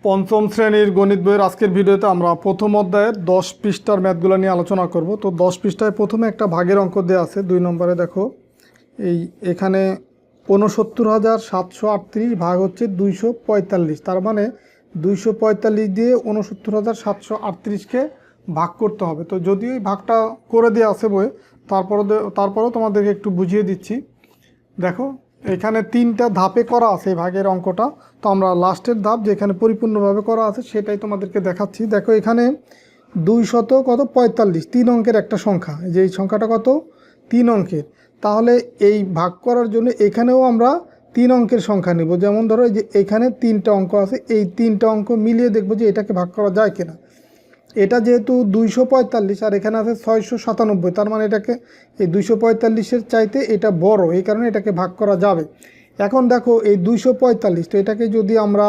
পঞ্চম শ্রেণীর গণিত বইয়ের আজকের ভিডিওতে আমরা প্রথম অধ্যায়ের 10 পৃষ্ঠার ম্যাথগুলো নিয়ে আলোচনা করব। তো 10 পৃষ্ঠায় প্রথমে একটা ভাগের অঙ্ক দেওয়া আছে 2 নম্বরে। দেখো এখানে ৬৯,৭৩৮ ভাগ হচ্ছে ২৪৫, তার মানে ২৪৫ দিয়ে ৬৯,৭৩৮কে ভাগ করতে হবে। তো যদিও এই ভাগটা করে দেওয়া আছে বইয়ে, তারপরেও তোমাদেরকে একটু বুঝিয়ে দিচ্ছি। দেখো এখানে 3টা ধাপে করা আছে এই ভাগের অঙ্কটা। তো আমরা লাস্টের ধাপ যেখানে পরিপূর্ণভাবে করা আছে সেটাই তোমাদেরকে দেখাচ্ছি। দেখো এখানে ২৪৫, 3 অঙ্কের একটা সংখ্যা, যে এই সংখ্যাটা কত 3 অঙ্কের। তাহলে এই ভাগ করার জন্য এখানেও আমরা 3 অঙ্কের সংখ্যা নেব। যেমন ধরো যে এখানে 3টা অঙ্ক আছে, এই 3টা অঙ্ক মিলিয়ে দেখব যে এটাকে ভাগ করা যায় কিনা। এটা যেহেতু ২৪৫ আর এখানে আছে ৬৯৭, তার মানে এটাকে এই ২৪৫-এর চাইতে এটা বড়, এই কারণে এটাকে ভাগ করা যাবে। এখন দেখো এই ২৪৫, তো এটাকে যদি আমরা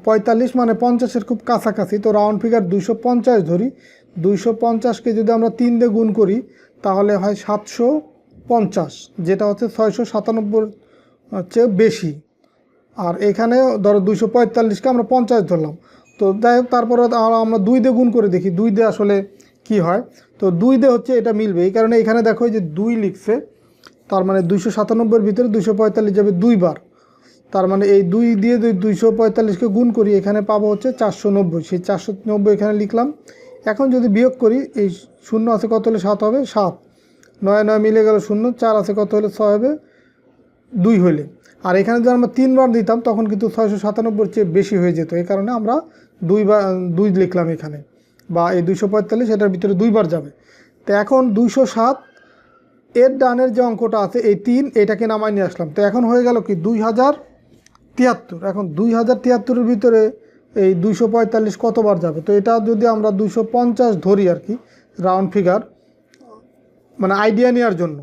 ৪৫ মানে 50-এর খুব কাছাকাছি, তো রাউন্ড ফিগার ২৫০ ধরি। ২৫০কে যদি আমরা 3 দিয়ে গুণ করি তাহলে হয় ৭৫০, যেটা হচ্ছে ৬৯৭ চেয়ে বেশি। আর এখানে ধরো ২৪৫কে আমরা 50 ধরলাম। তো যাই হোক, তারপরে আমরা 2 দিয়ে গুণ করে দেখি 2 দিয়ে আসলে কি হয়। তো 2 দিয়ে হচ্ছে এটা মিলবে, এই কারণে এখানে দেখো যে 2 লিখছে, তার মানে ২৯৭-এর ভিতরে ২৪৫ যাবে 2 বার। তার মানে এই 2 দিয়ে ২৪৫কে গুণ করি, এখানে পাবো হচ্ছে 490। সেই 490 এখানে লিখলাম। এখন যদি বিয়োগ করি, এই 0 আছে কত হলে 7 হবে, 7, 9 9 মিলে গেল 0, 4 আছে কত হলে 6 হবে, 2 হইলে। আর এখানে যদি আমরা 3 বার দিতাম তখন কিন্তু ৬৯৭-এর চেয়ে বেশি হয়ে যেত, এই কারণে আমরা 2 লিখলাম এখানে, বা এই ২৪৫ এটার ভিতরে 2 বার যাবে। তো এখন ২০৭ এর ডানের যে অঙ্কটা আছে এই 3, এটাকে নামাই নিয়ে আসলাম। তো এখন হয়ে গেল কি ২০৭৩। এখন ২০৭৩-এর ভিতরে এই ২৪৫ কতবার যাবে, তো এটা যদি আমরা ২৫০ ধরি আর কি, রাউন্ড ফিগার, মানে আইডিয়া নেওয়ার জন্য,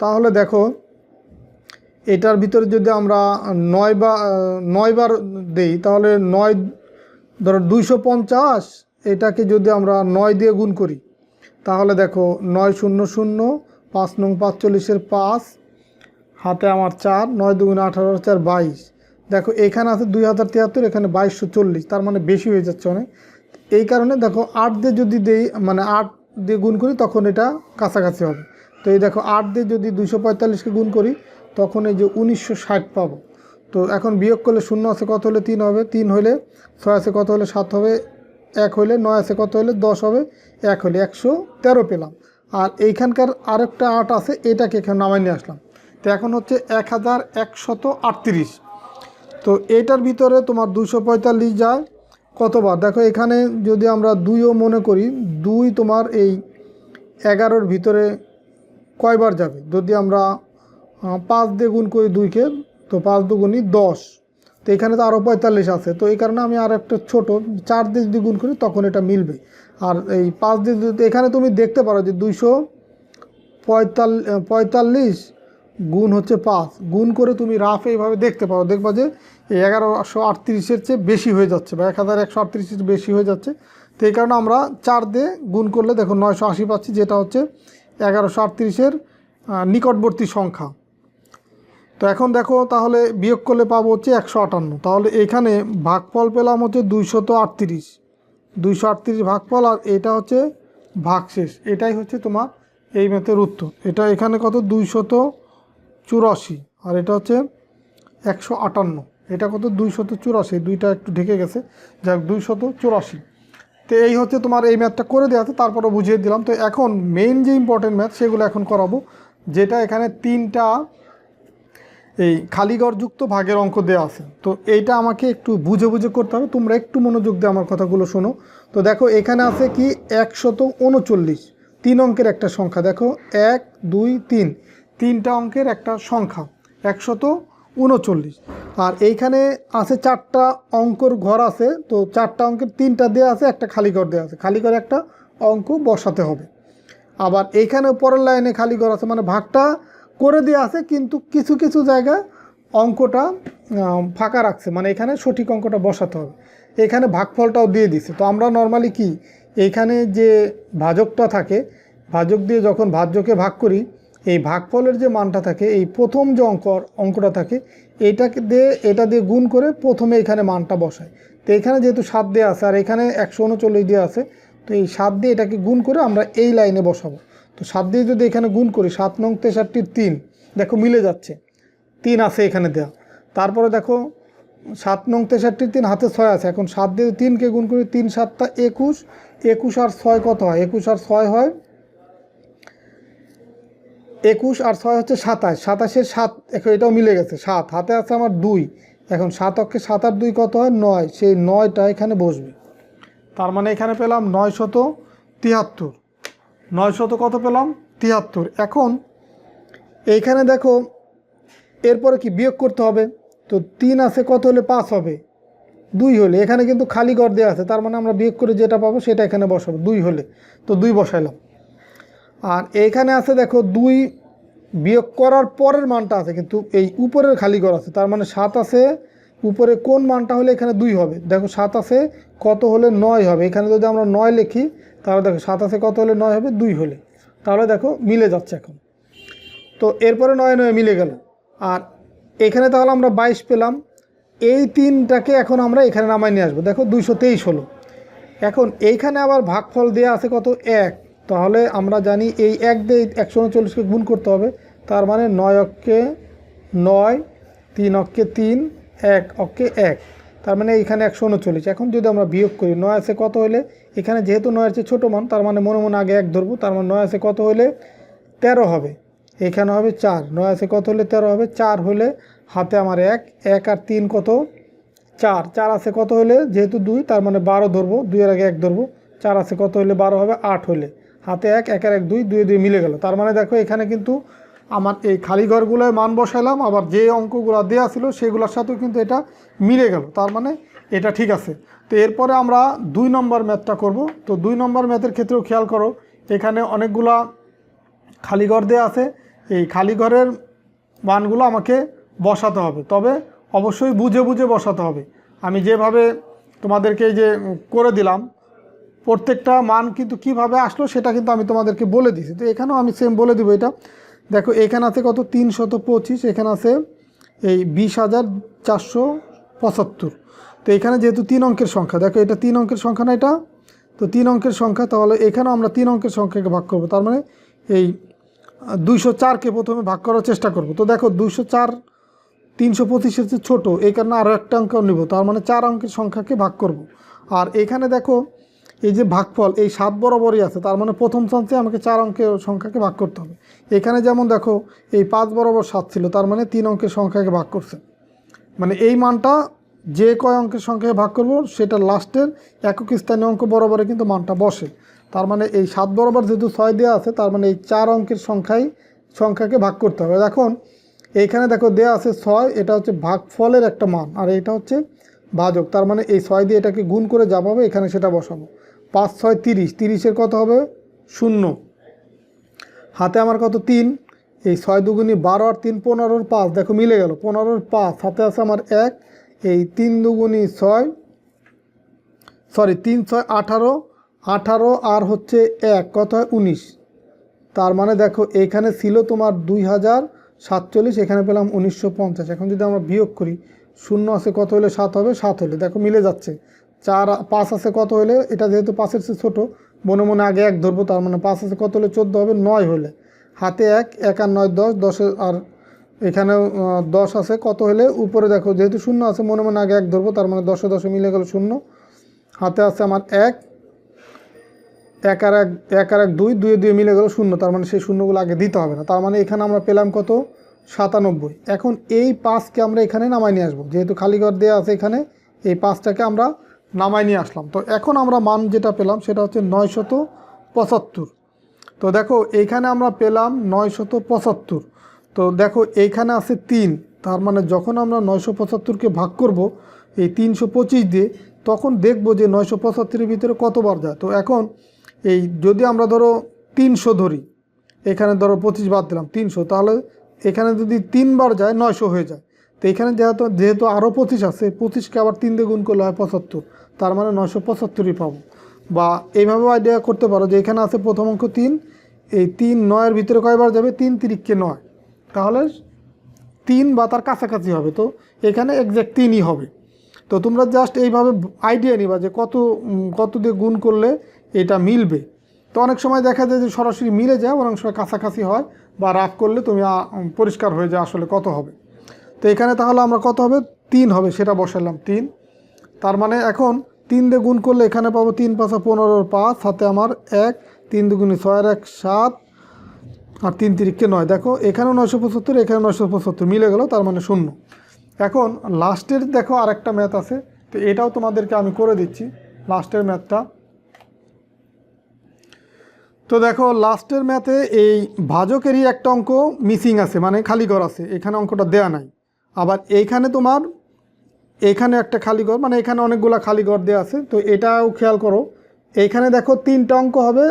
তাহলে দেখো এটার ভিতরে যদি আমরা 9 বার দেই তাহলে 9 ধরো ২৫০, এটাকে যদি আমরা 9 দিয়ে গুণ করি তাহলে দেখো 9 0 0, 5 নং 45-এর 5, হাতে আমার 4, 9 2 18, 4 22। দেখো এখানে আছে ২০৭৩, এখানে 2240, তার মানে বেশি হয়ে যাচ্ছে অনেক। এই কারণে দেখো 8 দিয়ে যদি দেই, মানে 8 দিয়ে গুণ করি তখন এটা কাছাকাছি হবে। তো এই দেখো 8 দিয়ে যদি ২৪৫-কে গুণ করি তখন এই যে 1960 পাবো। তো এখন বিয়োগ করলে 0 আছে কত হলে 3 হবে, 3 হইলে, 6 আছে কত হলে 7 হবে, 1 হইলে, 9 আছে কত হলে 10 হবে, 1 হলে 113 পেলাম। আর এইখানকার আরেকটা 8 আছে, এটাকে এখানে নামাই নিয়ে আসলাম। তো এখন হচ্ছে 1138। তো এটার ভিতরে তোমার 245 যায় কতবার, দেখো এখানে যদি আমরা 2ও মনে করি, 2 তোমার এই 11-র ভিতরে কয়বার যাবে, যদি আমরা 5 দিয়ে গুণ করি 2-কে, তো 5 দুগুণই 10। তো এখানে তো আরও 45 আছে, তো এই কারণে আমি আর একটা ছোটো 4 দিয়ে যদি গুণ করি তখন এটা মিলবে। আর এই 5 দিয়ে এখানে তুমি দেখতে পারো যে 245 গুণ হচ্ছে 5, গুণ করে তুমি রাফ এইভাবে দেখতে পারো, দেখবা যে এই 1138-এর চেয়ে বেশি হয়ে যাচ্ছে, বা 1138-এর বেশি হয়ে যাচ্ছে। তো এই কারণে আমরা 4 দিয়ে গুণ করলে দেখো 980 পাচ্ছি, যেটা হচ্ছে 1138-এর নিকটবর্তী সংখ্যা। তো এখন দেখো তাহলে বিয়োগ করলে পাবো হচ্ছে 158। তাহলে এখানে ভাগফল পেলাম হচ্ছে 238 ভাগফল, আর এটা হচ্ছে ভাগশেষ। এটাই হচ্ছে তোমার এই ম্যাথের উত্তর। এটা এখানে কত 284, আর এটা হচ্ছে 158। এটা কত 284, দুইটা একটু ঢেকে গেছে, যাক 284। তো এই হচ্ছে তোমার এই ম্যাথটা করে দেওয়া আছে, তারপরে বুঝিয়ে দিলাম। তো এখন মেইন যে ইম্পর্টেন্ট ম্যাথ সেগুলো এখন করাবো, যেটা এখানে 3টা এই খালিঘরযুক্ত ভাগের অঙ্ক দেওয়া আছে। তো এইটা আমাকে একটু বুঝে বুঝে করতে হবে, তোমরা একটু মনোযোগ দিয়ে আমার কথাগুলো শোনো। তো দেখো এখানে আছে কি 139, 3 অঙ্কের একটা সংখ্যা। দেখো 1 2 3, 3টা অঙ্কের একটা সংখ্যা 139। আর এইখানে আছে 4টা অঙ্কর ঘর আছে। তো 4টা অঙ্কের 3টা দেওয়া আছে, একটা খালি ঘর দেওয়া আছে, খালি ঘরে একটা অঙ্ক বসাতে হবে। আবার এইখানে পরের লাইনে খালি ঘর আছে, মানে ভাগটা করে দেওয়া আছে, কিন্তু কিছু কিছু জায়গায় অঙ্কটা ফাঁকা রাখছে, মানে এখানে সঠিক অঙ্কটা বসাতে হবে। এখানে ভাগফলটাও দিয়ে দিছে। তো আমরা নর্মালি কি, এইখানে যে ভাজকটা থাকে, ভাজক দিয়ে যখন ভাজ্যকে ভাগ করি, এই ভাগফলের যে মানটা থাকে, এই প্রথম যে অঙ্কটা থাকে, এটা দিয়ে গুণ করে প্রথমে এখানে মানটা বসায়। তো এখানে যেহেতু 7 দেওয়া আছে আর এখানে 139 দেওয়া আছে, তো এই 7 দিয়ে এটাকে গুণ করে আমরা এই লাইনে বসাবো। তো 7 দিয়ে যদি এখানে গুণ করি 7 নং 63 3, দেখো মিলে যাচ্ছে, 3 আছে এখানে দেওয়া। তারপরে দেখো 7 নং 63 3 হাতে 6 আছে, এখন 7 দিয়ে 3কে গুণ করি, 3 7 21, 21 আর 6 কত হয়, 21 আর 6 হয় 21 আর 6 হচ্ছে 27, 27-এর 7, এখন এটাও মিলে গেছে 7, হাতে আছে আমার 2, এখন 7 অক্ষে 7 আর 2 কত হয় 9, সেই 9টা এখানে বসবে। তার মানে এখানে পেলাম 973, 900 কত পেলাম 73। এখন এইখানে দেখো এরপরে কি বিয়োগ করতে হবে, তো 3 আছে কত হলে 5 হবে, 2 হলে, এখানে কিন্তু খালি ঘর দেওয়া আছে, তার মানে আমরা বিয়োগ করে যেটা পাবো সেটা এখানে বসাবো, 2 হলে, তো 2 বসাইলাম। আর এইখানে আছে দেখো 2 বিয়োগ করার পরের মানটা আছে, কিন্তু এই উপরের খালি ঘর আছে, তার মানে 7 আছে উপরে, কোন মানটা হলে এখানে 2 হবে, দেখো 7 আছে কত হলে 9 হবে, এখানে যদি আমরা 9 লিখি তাহলে দেখো 7 আছে কত হলে 9 হবে, 2 হলে, তাহলে দেখো মিলে যাচ্ছে এখন। তো এরপরে 9 9 মিলে গেল, আর এখানে তাহলে আমরা 22 পেলাম। এই 3টাকে এখন আমরা এখানে নামাই নিয়ে আসবো, দেখো 223 হলো। এখন এইখানে আবার ভাগফল দেওয়া আছে কত 1, তাহলে আমরা জানি এই 1 দিয়ে 139কে গুণ করতে হবে, তার মানে 9 অক্ষে 9, 3 অক্ষে 3, 1 অক্ষে 1, তার মানে এইখানে 139। এখন যদি আমরা বিয়োগ করি 9 আছে কত হলে, এখানে যেহেতু 9 আছে ছোটো মান, তার মানে মনে মনে আগে 1 ধরবো, তার মানে 9 আছে কত হলে 13 হবে, এখানে হবে 4, 9 আছে কত হলে 13 হবে, 4 হলে হাতে আমার 1, 1 আর 3 কত 4, 4 আছে কত হলে যেহেতু 2, তার মানে 12 ধরবো, 2 এর আগে 1 ধরবো, 4 আছে কত হলে 12 হবে, 8 হলে হাতে 1, 1 আর 1 2, 2 2 মিলে গেল। তার মানে দেখো এখানে কিন্তু আমার এই খালি ঘরগুলোয় মান বসাইলাম, আবার যে অঙ্কগুলো দেওয়া ছিল সেগুলোর সাথেও কিন্তু এটা মিলে গেল, তার মানে এটা ঠিক আছে। তো এরপরে আমরা 2 নম্বর ম্যাথটা করব। তো 2 নম্বর ম্যাথের ক্ষেত্রেও খেয়াল করো, এখানে অনেকগুলা খালি ঘর দেওয়া আছে, এই খালি ঘরের মানগুলো আমাকে বসাতে হবে, তবে অবশ্যই বুঝে বুঝে বসাতে হবে। আমি যেভাবে তোমাদেরকে এই যে করে দিলাম, প্রত্যেকটা মান কিন্তু কিভাবে আসলো সেটা কিন্তু আমি তোমাদেরকে বলে দিয়েছি, তো এখানেও আমি সেম বলে দিব। এটা দেখো এখানে আছে কত 325, এখানে আছে এই 20,475। তো এখানে যেহেতু 3 অঙ্কের সংখ্যা, দেখো এটা 3 অঙ্কের সংখ্যা না এটা, তো 3 অঙ্কের সংখ্যা, তাহলে এখানেও আমরা 3 অঙ্কের সংখ্যাকে ভাগ করব, তার মানে এই 204কে প্রথমে ভাগ করার চেষ্টা করব। তো দেখো 204 325 হচ্ছে ছোটো, এই কারণে আরও একটা অঙ্ক নেব, তার মানে 4 অঙ্কের সংখ্যাকে ভাগ করব। আর এখানে দেখো এই যে ভাগফল এই 7 বরাবরই আছে, তার মানে প্রথম চান্সে আমাকে 4 অঙ্কের সংখ্যাকে ভাগ করতে হবে। এখানে যেমন দেখো এই 5 বরাবর 7 ছিল, তার মানে 3 অঙ্কের সংখ্যাকে ভাগ করছে, মানে এই মানটা যে কয় অঙ্কের সংখ্যাকে ভাগ করব সেটা লাস্টের একক স্থানীয় অঙ্ক বরাবরে কিন্তু মানটা বসে। তার মানে এই 7 বরাবর যেহেতু 6 দেওয়া আছে, তার মানে এই 4 অঙ্কের সংখ্যাকে ভাগ করতে হবে। এখন এইখানে দেখো দেওয়া আছে 6, এটা হচ্ছে ভাগফলের একটা মান, আর এটা হচ্ছে ভাজক, তার মানে এই 6 দিয়ে এটাকে গুণ করে যা পাবো এখানে সেটা বসাবো। 5 6 30, 30-এর কত হবে 0, হাতে আমার কত 3, এই 6 দুগুণী 12 আর 3 15-র 5, দেখো মিলে গেল 15-র 5, হাতে আছে আমার 1, এই 3 দুগুণী 6, সরি 3 6 18, 18 আর হচ্ছে 1 কত হয় 19, তার মানে দেখো এইখানে ছিল তোমার 2047, এখানে পেলাম 1950। এখন যদি আমরা বিয়োগ করি 0 আছে কত হলে 7 হবে, 7 হলে, দেখো মিলে যাচ্ছে। 4 5 আছে কত হলে, এটা যেহেতু 5-এর চেয়ে ছোটো, মনে মনে আগে 1 ধরবো, তার মানে 5 আছে কত হলে 14 হবে, 9 হলে হাতে 1, 1 আর 9 10, 10 আর এখানেও 10 আছে কত হলে, উপরে দেখো যেহেতু 0 আছে মনে মনে আগে 1 ধরবো, তার মানে 10 10 মিলে গেল 0, হাতে আছে আমার 1, 1 আর 1 2, 2 2 মিলে গেল 0, তার মানে সেই শূন্যগুলো আগে দিতে হবে না, তার মানে এখানে আমরা পেলাম কত 97। এখন এই 5কে আমরা এখানে নামাই নিয়ে আসবো, যেহেতু খালি ঘর দেওয়া আছে এখানে, এই 5টাকে আমরা নামাই নিয়ে আসলাম। তো এখন আমরা মান যেটা পেলাম সেটা হচ্ছে 975। তো দেখো এইখানে আমরা পেলাম 975। তো দেখো এইখানে আছে 3, তার মানে যখন আমরা 975কে ভাগ করব এই 325 দিয়ে, তখন দেখব যে 975-এর ভিতরে কতবার যায়। তো এখন এই যদি আমরা ধরো 300 ধরি, এখানে ধরো 25 বাদ দিলাম 300, তাহলে এখানে যদি 3 বার যায় 900 হয়ে যায়। তো এখানে যেহেতু আরও 25 আছে, 25কে আবার 3 দিয়ে গুণ করলে হয় 75, তার মানে 975ই পাবো। বা এইভাবেও আইডিয়া করতে পারো যে এখানে আছে প্রথম অঙ্ক 3, এই 3 9-এর ভিতরে কয়বার যাবে, 3 3-কে 9, তাহলে 3 বা তার কাছাকাছি হবে, তো এখানে এক্স্যাক্ট 3ই হবে। তো তোমরা জাস্ট এইভাবে আইডিয়া নিবা যে কত দিয়ে গুণ করলে এটা মিলবে। তো অনেক সময় দেখা যায় যে সরাসরি মিলে যায়, অনেক সময় কাছাকাছি হয় বা রাফ করলে তুমি পরিষ্কার হয়ে যায় আসলে কত হবে। তো এখানে তাহলে আমরা কত হবে 3 হবে সেটা বসালাম 3। তার মানে এখন 3 দিয়ে গুণ করলে এখানে পাবো 3 × 5 = 15, 5 হাতে আমার 1, 3 × 2 = 6 আর 1 7 আর 3 × 3 = 9। দেখো এখানেও 975, এখানে 975 মিলে গেল, তার মানে 0। এখন লাস্টের দেখো আরেকটা ম্যাথ আছে, তো এটাও তোমাদেরকে আমি করে দিচ্ছি লাস্টের ম্যাথটা। তো দেখো লাস্টের ম্যাথে এই ভাজকেরই একটা অঙ্ক মিসিং আছে, মানে খালি ঘর আছে, এখানে অঙ্কটা দেয়া নাই। আবার এইখানে তোমার এইখানে একটা খালি ঘর, মানে এখানে অনেকগুলো খালি ঘর দেওয়া আছে। তো এটাও খেয়াল করো, এইখানে দেখো 3টা অঙ্ক হবে,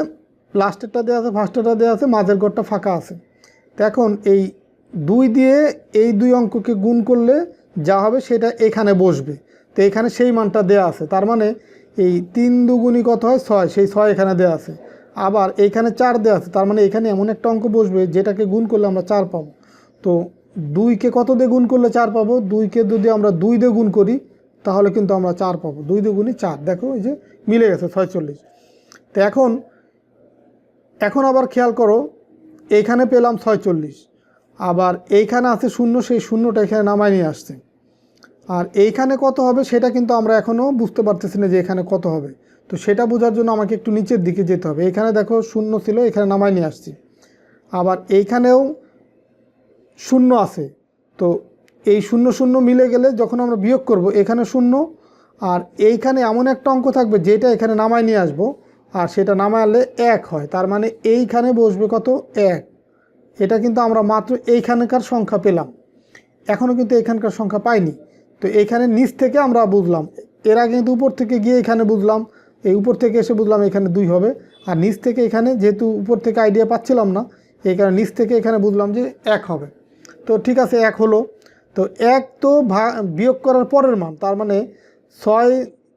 লাস্টেরটা দেওয়া আছে, ফার্স্টেরটা দেওয়া আছে, মাঝের ঘরটা ফাঁকা আছে। তো এখন এই 2 দিয়ে এই 2 অঙ্ককে গুণ করলে যা হবে সেটা এখানে বসবে। তো এখানে সেই মানটা দেয়া আছে, তার মানে এই 3 2 কত হয় 6, সেই 6 এখানে দেওয়া আছে। আবার এইখানে 4 দেওয়া আছে, তার মানে এখানে এমন একটা অঙ্ক বসবে যেটাকে গুণ করলে আমরা 4 পাবো। তো 2কে কত দিয়ে গুণ করলে 4 পাবো? 2কে যদি আমরা 2 দিয়ে গুণ করি তাহলে কিন্তু আমরা 4 পাবো। 2 দিয়ে গুণি 4, দেখো এই যে মিলে গেছে 46। তো এখন আবার খেয়াল করো, এইখানে পেলাম 46, আবার এইখানে আছে 0, সেই 0টা এখানে নামায় নিয়ে আসছে। আর এইখানে কত হবে সেটা কিন্তু আমরা এখনও বুঝতে পারতেছি না যে এখানে কত হবে। তো সেটা বোঝার জন্য আমাকে একটু নিচের দিকে যেতে হবে। এখানে দেখো 0 ছিল, এখানে নামায় নিয়ে আসছি। আবার এইখানেও 0 আছে, তো এই 0 0 মিলে গেলে যখন আমরা বিয়োগ করব এখানে 0, আর এইখানে এমন একটা অঙ্ক থাকবে যেটা এখানে নামায় নিয়ে আসবো, আর সেটা নামায় আনলে 1 হয়। তার মানে এইখানে বসবে কত 1। এটা কিন্তু আমরা মাত্র এইখানকার সংখ্যা পেলাম, এখনও কিন্তু এইখানকার সংখ্যা পাইনি। তো এইখানে নিচ থেকে আমরা বুঝলাম, এর আগে কিন্তু উপর থেকে গিয়ে এখানে বুঝলাম, এই উপর থেকে এসে বুঝলাম এখানে 2 হবে। আর নিচ থেকে এখানে যেহেতু উপর থেকে আইডিয়া পাচ্ছিলাম না, এই কারণে নিচ থেকে এখানে বুঝলাম যে 1 হবে। তো ঠিক আছে 1 হলো। তো 1 তো বিয়োগ করার পরের মান, তার মানে 6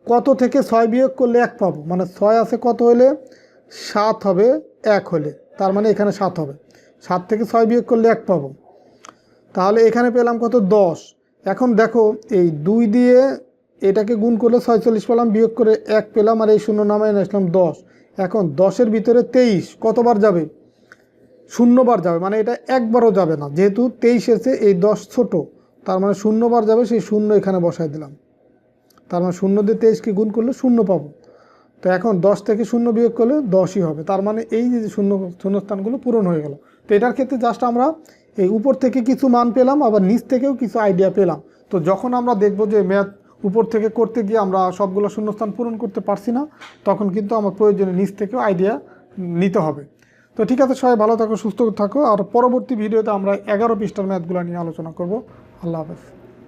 কত থেকে 6 বিয়োগ করলে 1 পাবো, মানে 6 আছে কত হলে 7 হবে 1 হলে, তার মানে এখানে 7 হবে। 7 থেকে 6 বিয়োগ করলে 1 পাবো, তাহলে এখানে পেলাম কত 10। এখন দেখো এই 2 দিয়ে এটাকে গুণ করলে 46 পেলাম, বিয়োগ করে 1 পেলাম, আর এই 0 নামায় আসলাম 10। এখন 10-এর ভিতরে 23 কতবার যাবে? 0 বার যাবে, মানে এটা একবারও যাবে না, যেহেতু 23 এসে এই 10 ছোট, তার মানে 0 বার যাবে, সেই 0 এখানে বসায় দিলাম। তার মানে 0 দিয়ে 23কে গুণ করলে 0 পাবো। তো এখন 10 থেকে 0 বিয়োগ করলে 10ই হবে, তার মানে এই যে শূন্যস্থানগুলো পূরণ হয়ে গেল। তো এটার ক্ষেত্রে জাস্ট আমরা এই উপর থেকে কিছু মান পেলাম, আবার নিচ থেকেও কিছু আইডিয়া পেলাম। তো যখন আমরা দেখব যে ম্যাথ উপর থেকে করতে গিয়ে আমরা সবগুলো শূন্যস্থান পূরণ করতে পারছি না, তখন কিন্তু আমার প্রয়োজনে নিচ থেকেও আইডিয়া নিতে হবে। তো ঠিক আছে, সবাই ভালো থাকো, সুস্থ থাকো, আর পরবর্তী ভিডিওতে আমরা 11 পৃষ্ঠার ম্যাথগুলো নিয়ে আলোচনা করব। আল্লাহ হাফেজ।